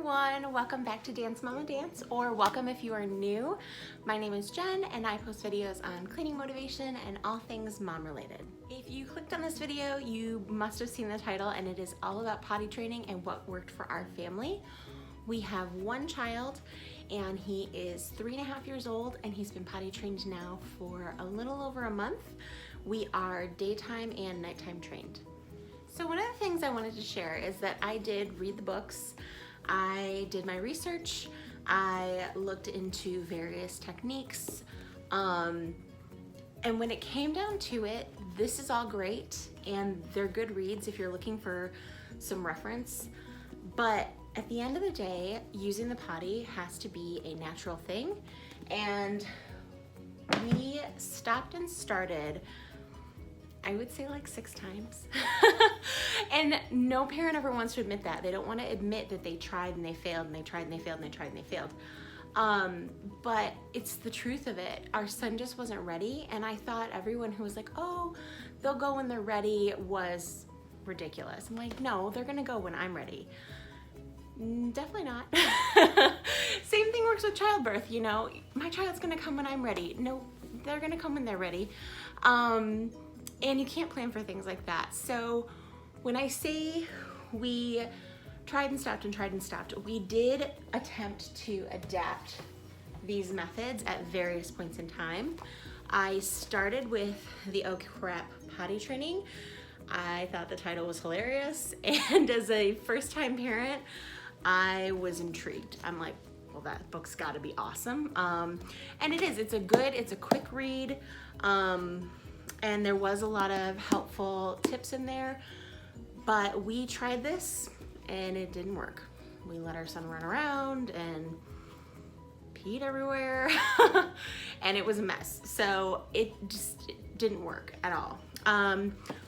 everyone, welcome back to Dance Mama Dance, or welcome if you are new. My name is Jen and I post videos on cleaning motivation and all things mom related. If you clicked on this video, you must have seen the title, and it is all about potty training and what worked for our family. We have one child and he is 3.5 years old, and he's been potty trained now for a little over a month. We are daytime and nighttime trained. So one of the things I wanted to share is that I did read the books, I did my research, I looked into various techniques, and when it came down to it, this is all great and they're good reads if you're looking for some reference, but at the end of the day, using the potty has to be a natural thing, and we stopped and started, I would say, like 6 times. And no parent ever wants to admit that. They don't want to admit that they tried and they failed and they tried and they failed and they tried and they failed. But it's the truth of it. Our son just wasn't ready, and I thought everyone who was like, oh, they'll go when they're ready, was ridiculous. I'm like, no, they're gonna go when I'm ready. Definitely not. Same thing works with childbirth, you know. My child's gonna come when I'm ready. No, they're gonna come when they're ready. And you can't plan for things like that. So when I say we tried and stopped, we did attempt to adapt these methods at various points in time. I started with the Oh Crap potty training. I thought the title was hilarious, and as a first-time parent, I was intrigued. I'm like, well, that book's gotta be awesome. And it is, it's a quick read. And there was a lot of helpful tips in there, but we tried this and it didn't work. We let our son run around and peed everywhere and it was a mess. So it didn't work at all.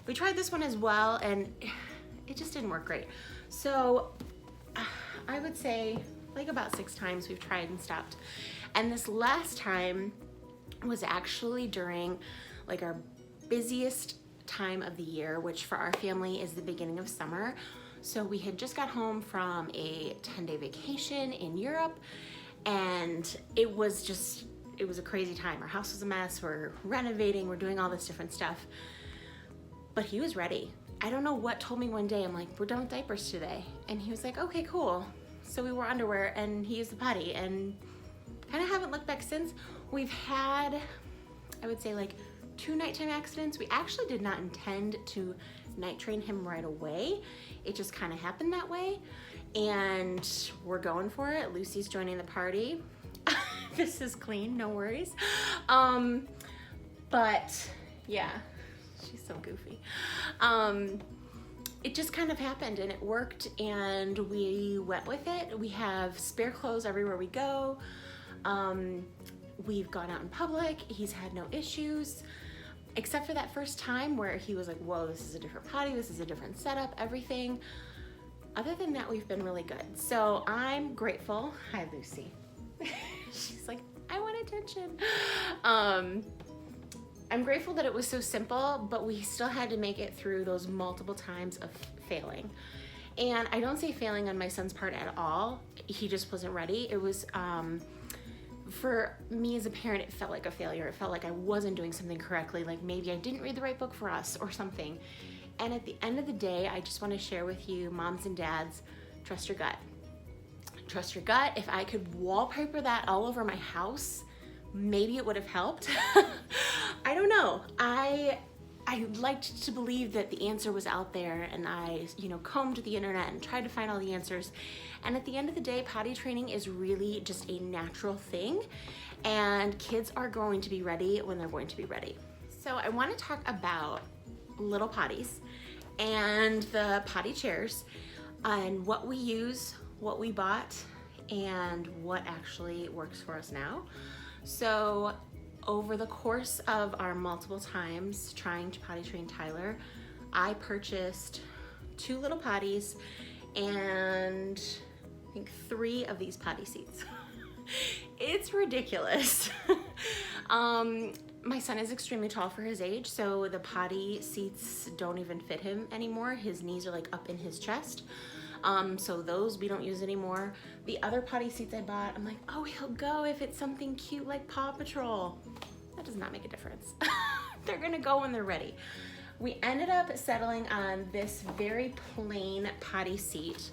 We tried this one as well and it just didn't work great. So I would say like about 6 times we've tried and stopped. And this last time was actually during like our busiest time of the year, which for our family is the beginning of summer. So we had just got home from a 10-day vacation in Europe, and it was a crazy time. Our house was a mess, we're renovating, we're doing all this different stuff, but he was ready. I don't know what told me one day, I'm like, we're done with diapers today. And he was like, okay, cool. So we wore underwear and he used the potty, and kind of haven't looked back since. We've had, I would say, like 2 nighttime accidents. We actually did not intend to night train him right away. It just kind of happened that way, and we're going for it. Lucy's joining the party. This is clean, no worries. But yeah, she's so goofy. It just kind of happened and it worked, and we went with it. We have spare clothes everywhere we go. We've gone out in public. He's had no issues, except for that first time where he was like, whoa, this is a different potty, this is a different setup, everything. Other than that, we've been really good. So I'm grateful. Hi, Lucy. She's like, I want attention. I'm grateful that it was so simple, but we still had to make it through those multiple times of failing. And I don't say failing on my son's part at all. He just wasn't ready. It was, for me as a parent, it felt like a failure. It felt like I wasn't doing something correctly, like maybe I didn't read the right book for us or something. And at the end of the day, I just want to share with you, moms and dads, trust your gut. Trust your gut. If I could wallpaper that all over my house, maybe it would have helped. I don't know. I liked to believe that the answer was out there, and I, combed the internet and tried to find all the answers. And at the end of the day, potty training is really just a natural thing, and kids are going to be ready when they're going to be ready. So I want to talk about little potties and the potty chairs and what we use, what we bought, and what actually works for us now. So over the course of our multiple times trying to potty train Tyler, I purchased 2 little potties and I think 3 of these potty seats. It's ridiculous. My son is extremely tall for his age, so the potty seats don't even fit him anymore. His knees are like up in his chest. So those we don't use anymore. The other potty seats I bought, I'm like, oh, he'll go if it's something cute like Paw Patrol. That does not make a difference. They're gonna go when they're ready. We ended up settling on this very plain potty seat,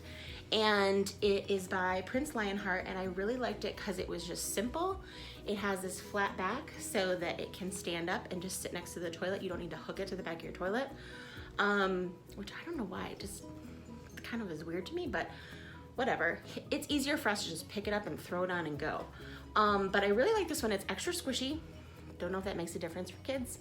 and it is by Prince Lionheart, and I really liked it because it was just simple. It has this flat back so that it can stand up and just sit next to the toilet. You don't need to hook it to the back of your toilet, which I don't know why, it just kind of is weird to me, but whatever. It's easier for us to just pick it up and throw it on and go. But I really like this one. It's extra squishy. Don't know if that makes a difference for kids,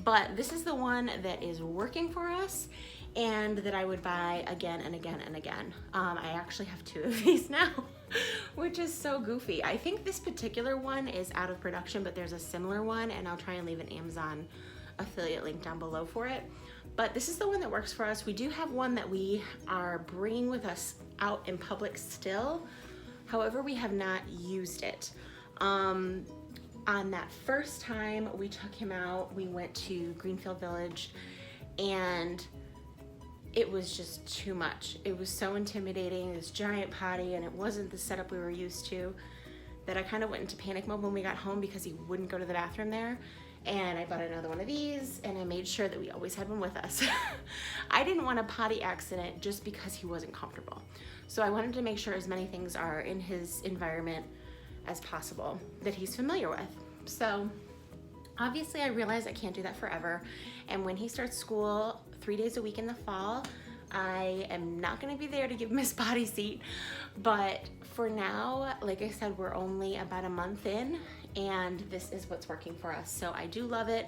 but this is the one that is working for us and that I would buy again and again and again. I actually have 2 of these now, which is so goofy. I think this particular one is out of production, but there's a similar one, and I'll try and leave an Amazon affiliate link down below for it. But this is the one that works for us. We do have one that we are bringing with us out in public still. However, we have not used it. On that first time we took him out, we went to Greenfield Village, and it was just too much. It was so intimidating, this giant potty, and it wasn't the setup we were used to, that I kind of went into panic mode when we got home because he wouldn't go to the bathroom there. And I bought another one of these, and I made sure that we always had one with us. I didn't want a potty accident just because he wasn't comfortable. So I wanted to make sure as many things are in his environment as possible that he's familiar with. So obviously I realize I can't do that forever. And when he starts school 3 days a week in the fall, I am not gonna be there to give him his potty seat. But for now, like I said, we're only about a month in, and this is what's working for us. So I do love it.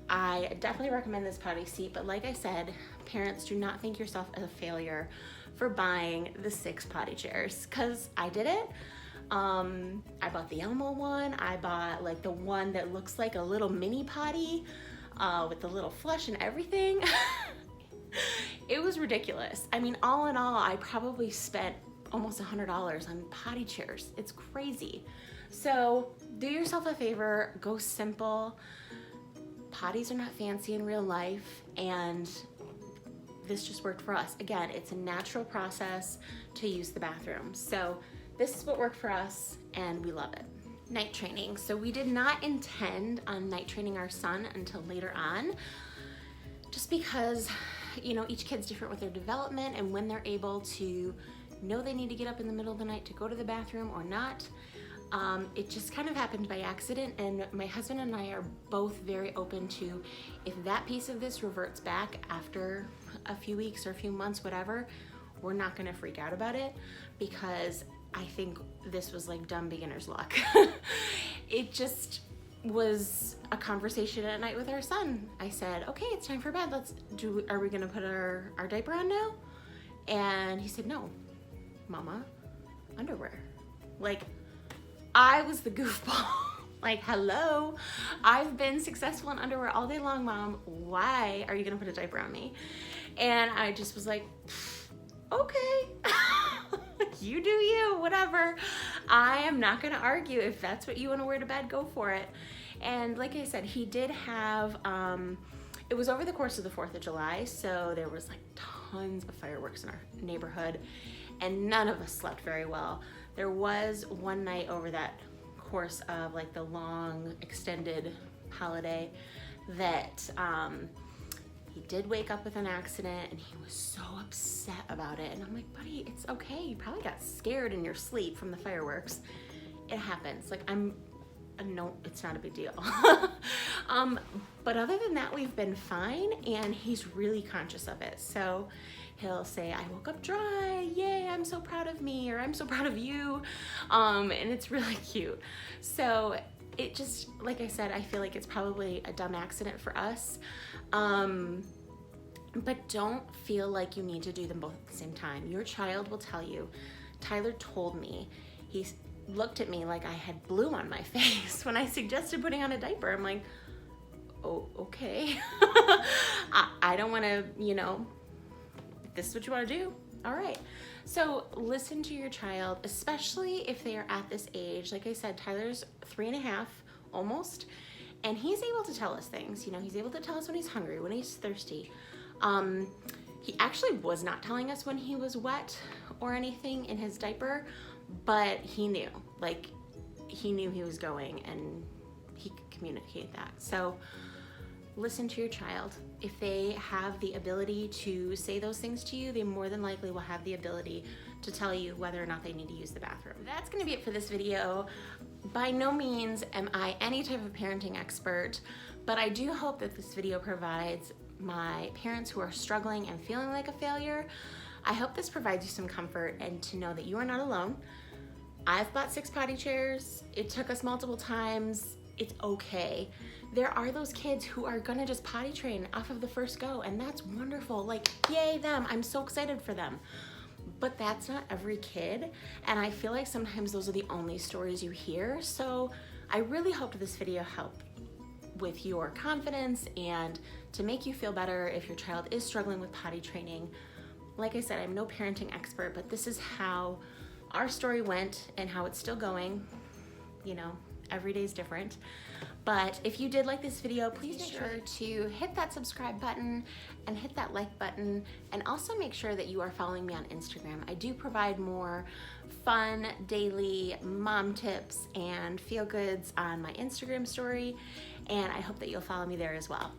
I definitely recommend this potty seat, but like I said, parents, do not think yourself a failure for buying the 6 potty chairs, because I did it. I bought the Elmo one. I bought like the one that looks like a little mini potty with the little flush and everything. It was ridiculous. I mean, all in all, I probably spent almost $100 on potty chairs. It's crazy. So do yourself a favor, go simple. Potties are not fancy in real life, and this just worked for us. Again, it's a natural process to use the bathroom. So this is what worked for us, and we love it. Night training. So we did not intend on night training our son until later on, just because, you know, each kid's different with their development and when they're able to know they need to get up in the middle of the night to go to the bathroom or not. It just kind of happened by accident, and my husband and I are both very open to, if that piece of this reverts back after a few weeks or a few months, whatever, we're not gonna freak out about it, because I think this was like dumb beginner's luck. It just was a conversation at night with our son. I said, okay, it's time for bed. Are we gonna put our diaper on now? And he said, no, Mama, underwear. Like, I was the goofball. Like, hello, I've been successful in underwear all day long, Mom. Why are you gonna put a diaper on me? And I just was like, okay. You do you, whatever. I am not gonna argue. If that's what you wanna wear to bed, go for it. And like I said, he did have, it was over the course of the 4th of July, so there was like tons of fireworks in our neighborhood, and none of us slept very well. There was one night over that course of like the long extended holiday that he did wake up with an accident, and he was so upset about it. And I'm like, buddy, it's okay. You probably got scared in your sleep from the fireworks. It happens. Like, no, it's not a big deal. But other than that, we've been fine, and he's really conscious of it. So he'll say, I woke up dry, yay, I'm so proud of me, or I'm so proud of you. And it's really cute. So it just, like I said, I feel like it's probably a dumb accident for us. But don't feel like you need to do them both at the same time. Your child will tell you. Tyler told me, he looked at me like I had blue on my face when I suggested putting on a diaper. I'm like, oh, okay. I don't wanna, you know, if this is what you wanna do, all right. So listen to your child, especially if they are at this age. Like I said, Tyler's 3.5 almost, and he's able to tell us things. You know, he's able to tell us when he's hungry, when he's thirsty. He actually was not telling us when he was wet or anything in his diaper, but he knew, like he knew he was going and he could communicate that. So listen to your child. If they have the ability to say those things to you, they more than likely will have the ability to tell you whether or not they need to use the bathroom. That's gonna be it for this video. By no means am I any type of parenting expert, but I do hope that this video provides my parents who are struggling and feeling like a failure. I hope this provides you some comfort and to know that you are not alone. I've bought 6 potty chairs. It took us multiple times. It's okay. There are those kids who are gonna just potty train off of the first go, and that's wonderful. Like, yay them, I'm so excited for them. But that's not every kid, and I feel like sometimes those are the only stories you hear. So I really hope this video helped with your confidence and to make you feel better if your child is struggling with potty training. Like I said, I'm no parenting expert, but this is how our story went and how it's still going. You know, every day is different. But if you did like this video, please make sure to hit that subscribe button and hit that like button, and also make sure that you are following me on Instagram. I do provide more fun daily mom tips and feel goods on my Instagram story, and I hope that you'll follow me there as well.